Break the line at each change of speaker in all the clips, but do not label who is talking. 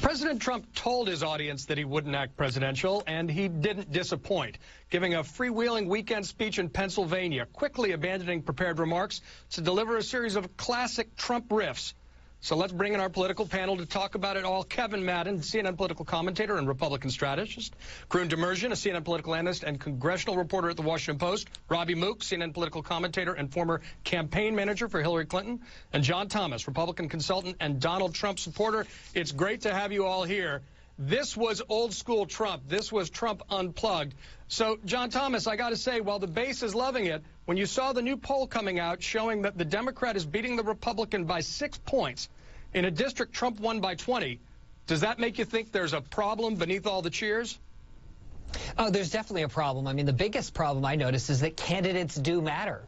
President Trump told his audience that he wouldn't act presidential, and he didn't disappoint, giving a freewheeling weekend speech in Pennsylvania, quickly abandoning prepared remarks to deliver a series of classic Trump riffs. So let's bring in our political panel to talk about it all. Kevin Madden, CNN political commentator and Republican strategist. Karun Demirjian, a CNN political analyst and congressional reporter at The Washington Post. Robbie Mook, CNN political commentator and former campaign manager for Hillary Clinton. And John Thomas, Republican consultant and Donald Trump supporter. It's great to have you all here. This was old school Trump. This was Trump unplugged. So, John Thomas, I got to say, while the base is loving it, when you saw the new poll coming out showing that the Democrat is beating the Republican by 6 points in a district Trump won by 20, does that make you think there's a problem beneath all the cheers?
Oh, there's definitely a problem. I mean, the biggest problem I notice is that candidates do matter.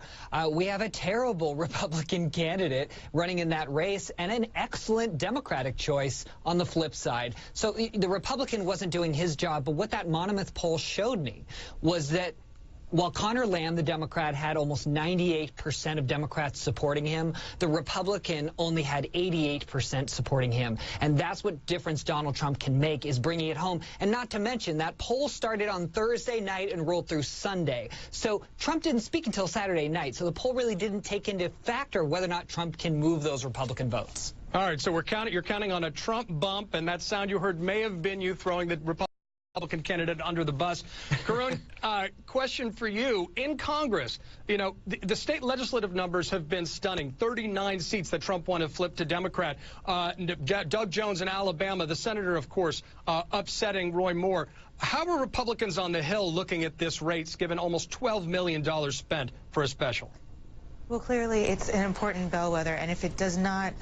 We have a terrible Republican candidate running in that race and an excellent Democratic choice on the flip side. So the Republican wasn't doing his job, but what that Monmouth poll showed me was that while Conor Lamb, the Democrat, had almost 98% of Democrats supporting him, the Republican only had 88% supporting him. And that's what difference Donald Trump can make, is bringing it home. And not to mention, that poll started on Thursday night and rolled through Sunday. So Trump didn't speak until Saturday night. So the poll really didn't take into factor whether or not Trump can move those Republican votes.
All right, so you're counting on a Trump bump, and that sound you heard may have been you throwing the Republican candidate under the bus. Karun, question for you. In Congress, you know, the state legislative numbers have been stunning. 39 seats that Trump won have flipped to Democrat. Doug Jones in Alabama, the senator, of course, upsetting Roy Moore. How are Republicans on the Hill looking at this race, given almost $12 million spent for a special?
Well, clearly, it's an important bellwether, and if it does not,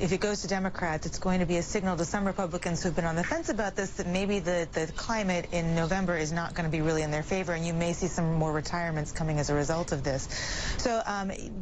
if it goes to Democrats, it's going to be a signal to some Republicans who've been on the fence about this that maybe the climate in November is not going to be really in their favor, and you may see some more retirements coming as a result of this. So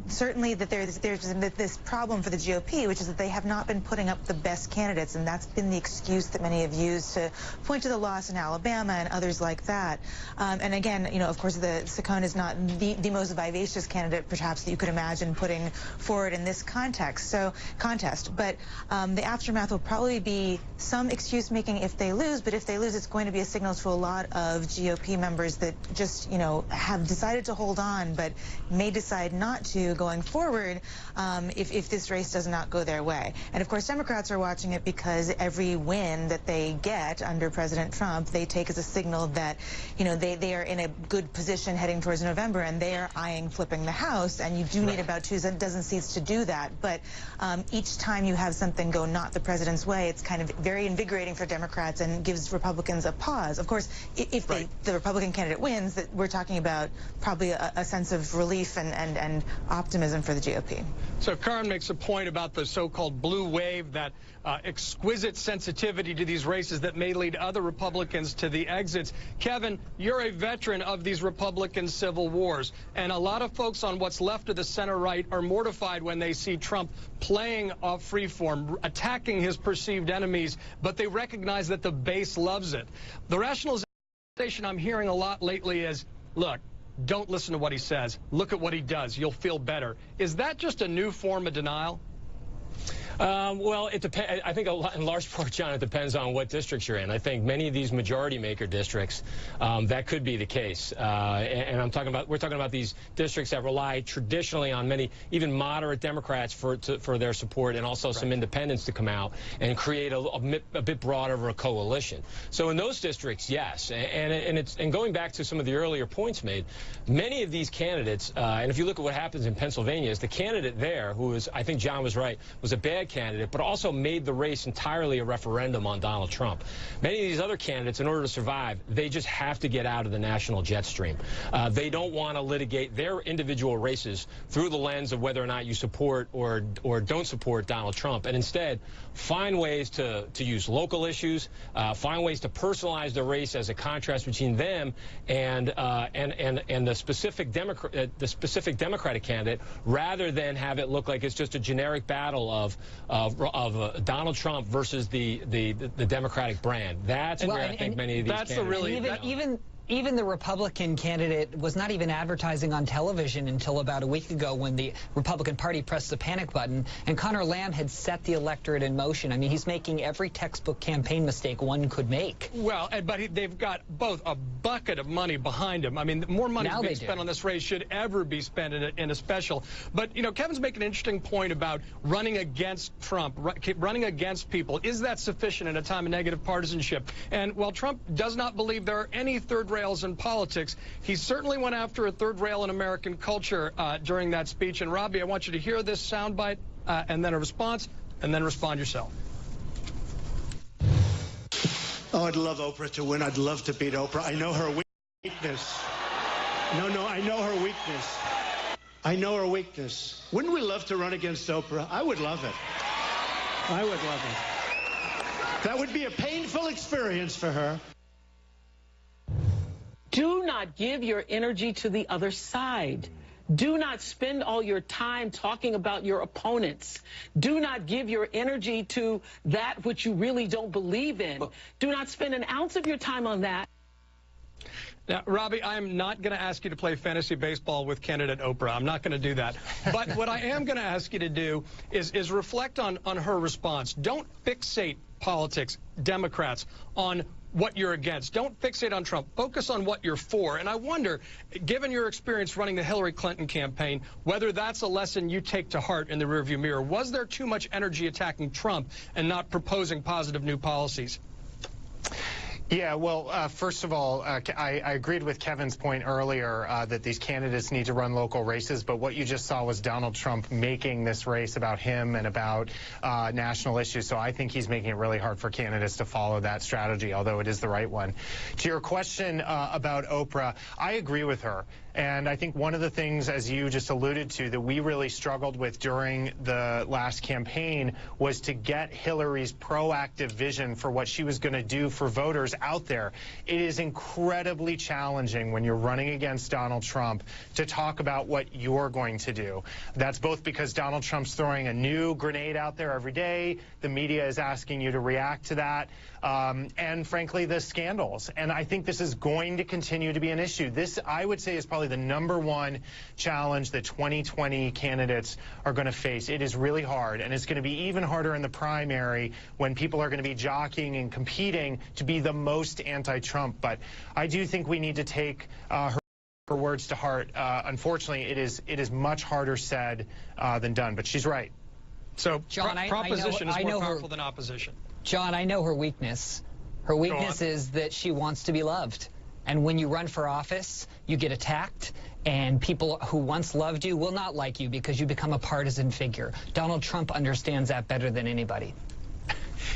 certainly that there's this problem for the GOP, which is that they have not been putting up the best candidates, and that's been the excuse that many have used to point to the loss in Alabama and others like that. And again, you know, of course, Saccone is not the most vivacious candidate, perhaps, that you could imagine putting forward in this contest. But the aftermath will probably be some excuse making if they lose, but if they lose, it's going to be a signal to a lot of GOP members that just, you know, have decided to hold on, but may decide not to going forward if this race does not go their way. And of course, Democrats are watching it because every win that they get under President Trump, they take as a signal that, you know, they are in a good position heading towards November, and they are eyeing flipping the House, and you do need about 2 dozen seats to do that. But each time you have something go not the president's way, it's kind of very invigorating for Democrats and gives Republicans a pause. Of course, if the Republican candidate wins, that we're talking about probably a sense of relief and optimism for the GOP.
So Karun makes a point about the so-called blue wave, that exquisite sensitivity to these races that may lead other Republicans to the exits. Kevin, you're a veteran of these Republican civil wars, and a lot of folks on what's left of the center-right are mortified when they see Trump playing off freeform, attacking his perceived enemies, but they recognize that the base loves it. The rationalization I'm hearing a lot lately is, look, don't listen to what he says. Look at what he does. You'll feel better. Is that just a new form of denial?
Well, it depends. I think in large part, John, it depends on what districts you're in. I think many of these majority maker districts, that could be the case. And we're talking about these districts that rely traditionally on many, even moderate Democrats for their support, and also some independents to come out and create a bit broader of a coalition. So in those districts, yes. And going back to some of the earlier points made, many of these candidates, and if you look at what happens in Pennsylvania, is the candidate there, who was, I think John was right, was a bad candidate, but also made the race entirely a referendum on Donald Trump. Many of these other candidates, in order to survive, they just have to get out of the national jet stream. They don't want to litigate their individual races through the lens of whether or not you support or don't support Donald Trump, and instead find ways to use local issues, find ways to personalize the race as a contrast between them and the specific Democratic candidate, rather than have it look like it's just a generic battle of Donald Trump versus the Democratic brand. That's where I think many of these candidates...
even the Republican candidate was not even advertising on television until about a week ago when the Republican Party pressed the panic button, and Conor Lamb had set the electorate in motion. I mean, he's making every textbook campaign mistake one could make.
Well, but they've got both a bucket of money behind him. I mean, more money being spent on this race should ever be spent in a special. But, you know, Kevin's making an interesting point about running against Trump, running against people. Is that sufficient in a time of negative partisanship? And while Trump does not believe there are any third rails in politics, he certainly went after a third rail in American culture during that speech. And, Robbie, I want you to hear this soundbite and then a response, and then respond yourself.
Oh, I'd love Oprah to win. I'd love to beat Oprah. I know her weakness. No, I know her weakness. I know her weakness. Wouldn't we love to run against Oprah? I would love it. I would love it. That would be a painful experience for her.
Do not give your energy to the other side. Do not spend all your time talking about your opponents. Do not give your energy to that which you really don't believe in. Do not spend an ounce of your time on that.
Now, Robbie, I am not going to ask you to play fantasy baseball with candidate Oprah. I'm not going to do that. But what I am going to ask you to do is reflect on her response. Don't fixate politics, Democrats, on what you're against. Don't fixate on Trump. Focus on what you're for. And I wonder, given your experience running the Hillary Clinton campaign, whether that's a lesson you take to heart in the rearview mirror. Was there too much energy attacking Trump and not proposing positive new policies?
Yeah, well, first of all, I agreed with Kevin's point earlier that these candidates need to run local races, but what you just saw was Donald Trump making this race about him and about national issues, so I think he's making it really hard for candidates to follow that strategy, although it is the right one. To your question about Oprah, I agree with her. And I think one of the things, as you just alluded to, that we really struggled with during the last campaign was to get Hillary's proactive vision for what she was going to do for voters out there. It is incredibly challenging when you're running against Donald Trump to talk about what you're going to do. That's both because Donald Trump's throwing a new grenade out there every day. The media is asking you to react to that. And frankly, the scandals. And I think this is going to continue to be an issue. This, I would say, is probably the #1 challenge that 2020 candidates are going to face. It is really hard, and it's going to be even harder in the primary when people are going to be jockeying and competing to be the most anti-Trump. But I do think we need to take her words to heart. Unfortunately, it is much harder said than done, but she's right.
So
John,
proposition is more powerful than opposition.
John, I know her weakness. Her weakness is that she wants to be loved. And when you run for office, you get attacked, and people who once loved you will not like you because you become a partisan figure. Donald Trump understands that better than anybody.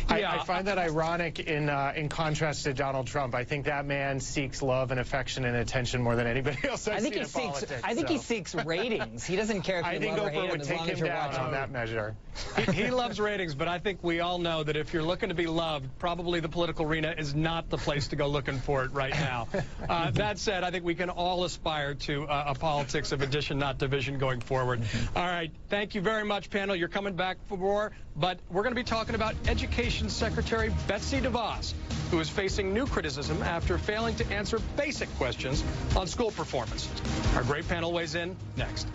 I find that ironic in contrast to Donald Trump. I think that man seeks love and affection and attention more than anybody else I've seen in politics.
I think he seeks ratings. He doesn't care if you love or hate him as long as you're watching.
On that measure.
He loves ratings, but I think we all know that if you're looking to be loved, probably the political arena is not the place to go looking for it right now. That said, I think we can all aspire to a politics of addition, not division, going forward. All right. Thank you very much, panel. You're coming back for more, but we're going to be talking about Education Secretary Betsy DeVos, who is facing new criticism after failing to answer basic questions on school performance. Our great panel weighs in next.